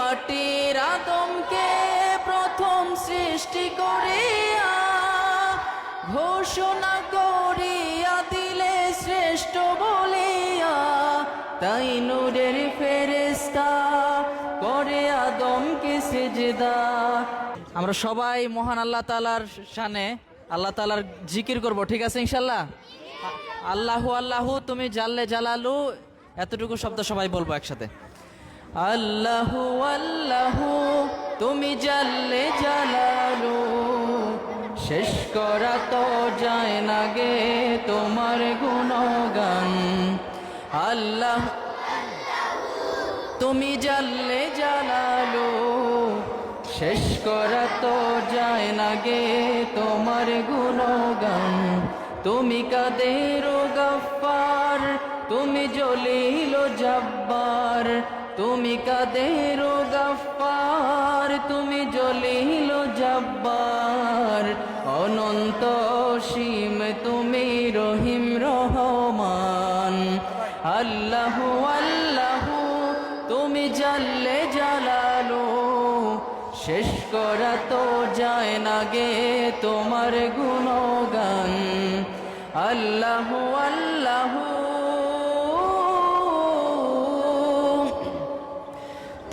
মাটির আদমকে প্রথম সৃষ্টি করিয়া ঘোষণা করিয়া দিলে শ্রেষ্ঠ বলিয়া, তাই নূরের ফেরেশতা করে আদমকে সিজদা। আমরা সবাই মহান আল্লাহ তাআলার শানে আল্লাহ তাআলার জিকির করব, ঠিক আছে ইনশাআল্লাহ? আল্লাহু আল্লাহু তুমি জাল্লে জালালু, এতটুকু শব্দ সবাই বলবো একসাথে। আল্লাহু আল্লাহু তুমি জাল্লে জালালু, শেষ করা তো যায় না গে তোমার গুণগান। আল্লাহ তুমি জাল্লে জালালু, শেষ করা তো যায় না গে তোমার গুণগান। তুমি কাদের গফফার, তুমি জলিল জব্বার, তুমি কাদের গফফার, তুমি জলিল জব্বার। অনন্ত সীম তুমি রহিম রহমান। আল্লাহু আল্লাহু তুমি জাল্লে জালালু, শেষ করা তো যায় না গে তোমার গুণগান। আল্লাহু আল্লাহু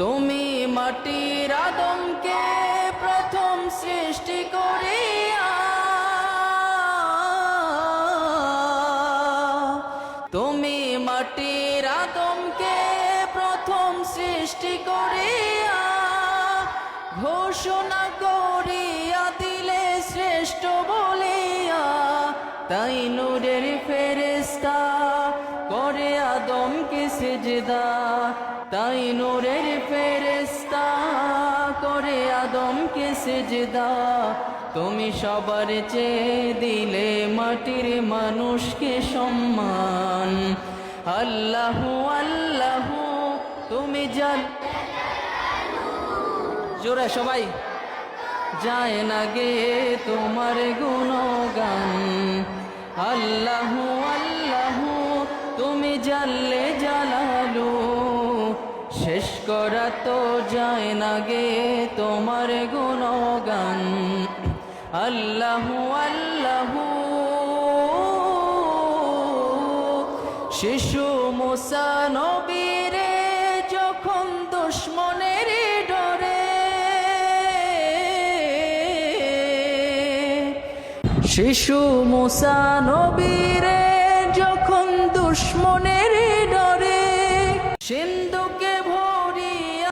তুমি মাটির আদমকে প্রথম সৃষ্টি করিয়া, তুমি মাটির আদমকে প্রথম সৃষ্টি করিয়া ঘোষণা করিয়া দিলে শ্রেষ্ঠ বলিয়া, তাই নূরের ফেরেশতা করে আদমকে সিজদা। তাই নূরের ফেরেশতা করে আদমকে সিজদা। তুমি সবার চেয়ে দিলে মাটির মানুষকে সম্মান। আল্লাহু আল্লাহু তুমি জোরে সবাই, যায় না গে তোমার গুণগান। আল্লাহু আল্লাহু তুমি জাল্লে জালালু, শেষ করা তো যায় না গে তোমার গুণগান। আল্লাহু আল্লাহু শিশু মুসা নবীরে যখন দুশ্মনের ডরে, শিশু মুসা নবীরে যখন দুশ্মনের ডরে